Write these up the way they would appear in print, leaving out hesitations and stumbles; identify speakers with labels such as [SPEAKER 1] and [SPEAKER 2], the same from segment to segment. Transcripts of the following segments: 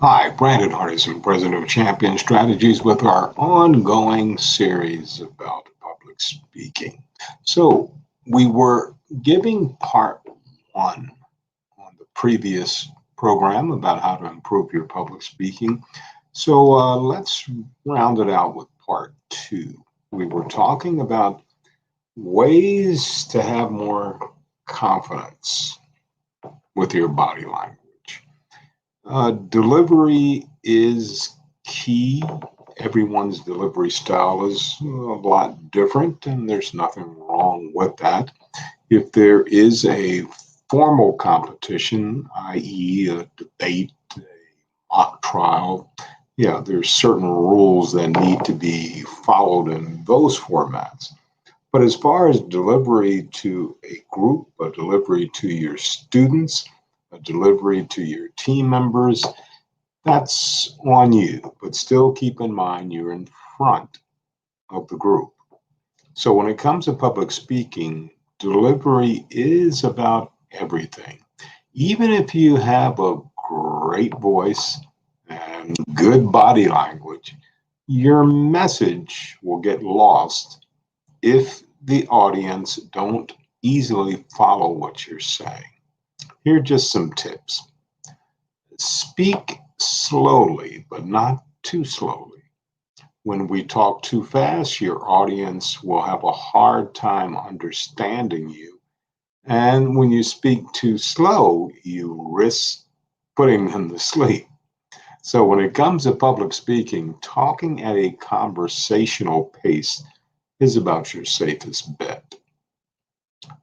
[SPEAKER 1] Hi, Brandon Hardison, President of Champion Strategies, with our ongoing series about public speaking. So, we were giving part one on the previous program about how to improve your public speaking. So, let's round it out with part two. We were talking about ways to have more confidence with your body language. Delivery is key. Everyone's delivery style is a lot different, and there's nothing wrong with that. If there is a formal competition, i.e., a debate, a mock trial, yeah, there's certain rules that need to be followed in those formats. But as far as delivery to a group, a delivery to your students, a delivery to your team members, that's on you. But still keep in mind you're in front of the group. So when it comes to public speaking, delivery is about everything. Even if you have a great voice and good body language, your message will get lost if the audience don't easily follow what you're saying. Here are just some tips. Speak slowly, but not too slowly. When we talk too fast, your audience will have a hard time understanding you. And when you speak too slow, you risk putting them to sleep. So when it comes to public speaking, talking at a conversational pace is about your safest bet.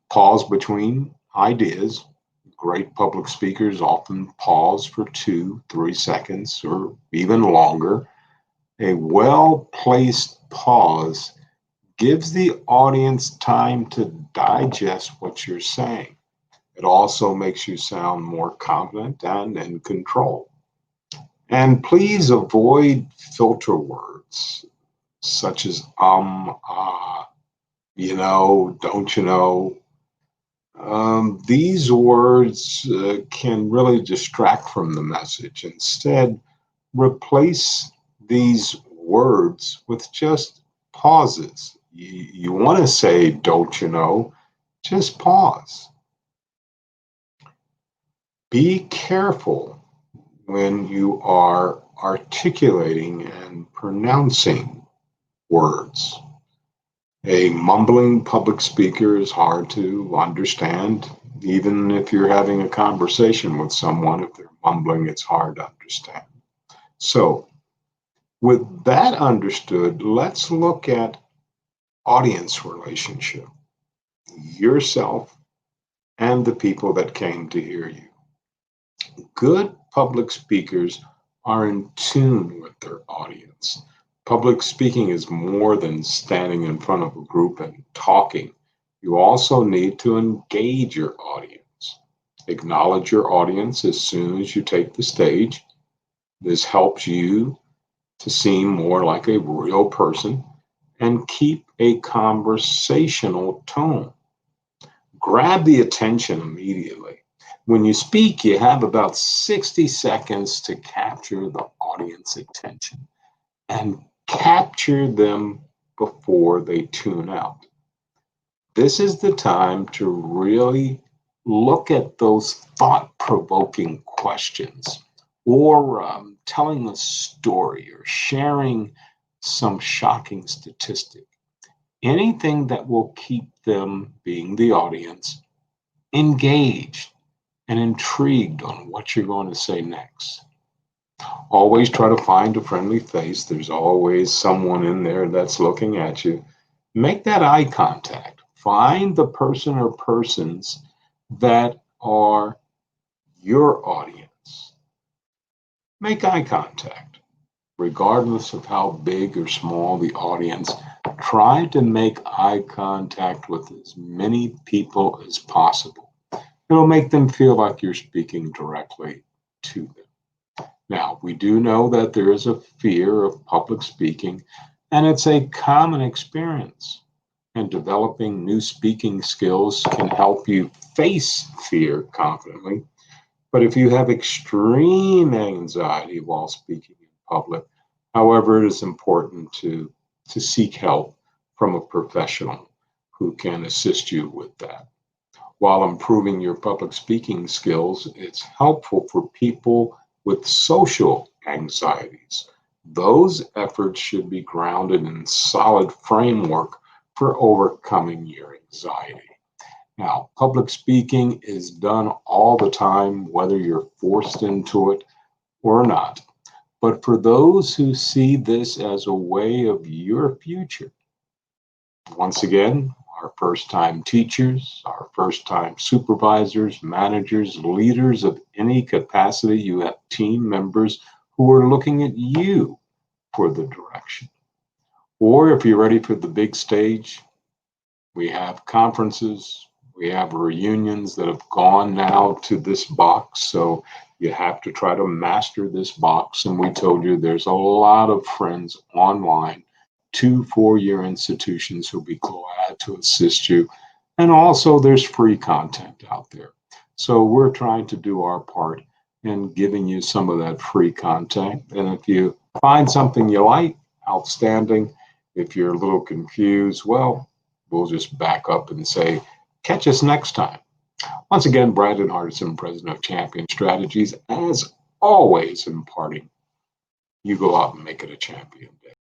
[SPEAKER 1] Pause between ideas. Great public speakers often pause for 2, 3 seconds or even longer. A well placed pause gives the audience time to digest what you're saying. It also makes you sound more confident and in control. And please avoid filter words such as don't you know. These words can really distract from the message. Instead, replace these words with just pauses. You want to say, don't you know? Just pause. Be careful when you are articulating and pronouncing words. A mumbling public speaker is hard to understand. Even if you're having a conversation with someone, if they're mumbling, it's hard to understand. So, with that understood, let's look at audience relationship, yourself and the people that came to hear you. Good public speakers are in tune with their audience. Public speaking is more than standing in front of a group and talking. You also need to engage your audience. Acknowledge your audience as soon as you take the stage. This helps you to seem more like a real person and keep a conversational tone. Grab the attention immediately. When you speak, you have about 60 seconds to capture the audience attention and capture them before they tune out. This is the time to really look at those thought provoking questions or telling a story or sharing some shocking statistic. Anything that will keep them, being the audience, engaged and intrigued on what you're going to say next. Always try to find a friendly face. There's always someone in there that's looking at you. Make that eye contact. Find the person or persons that are your audience. Make eye contact. Regardless of how big or small the audience, try to make eye contact with as many people as possible. It'll make them feel like you're speaking directly to them. Now, we do know that there is a fear of public speaking, and it's a common experience. And developing new speaking skills can help you face fear confidently. But if you have extreme anxiety while speaking in public, however, it is important to seek help from a professional who can assist you with that. While improving your public speaking skills, it's helpful for people with social anxieties. Those efforts should be grounded in solid framework for overcoming your anxiety. Now, public speaking is done all the time, whether you're forced into it or not. But for those who see this as a way of your future, once again, our first time teachers, our first time supervisors, managers, leaders of any capacity, you have team members who are looking at you for the direction. Or if you're ready for the big stage, we have conferences, we have reunions that have gone now to this box. So you have to try to master this box. And we told you there's a lot of friends online, 2 4-year institutions who'll be glad to assist you. And also there's free content out there. So we're trying to do our part in giving you some of that free content. And if you find something you like, outstanding. If you're a little confused, well, we'll just back up and say, catch us next time. Once again, Brandon Hardison, president of Champion Strategies, as always imparting, you go out and make it a champion day.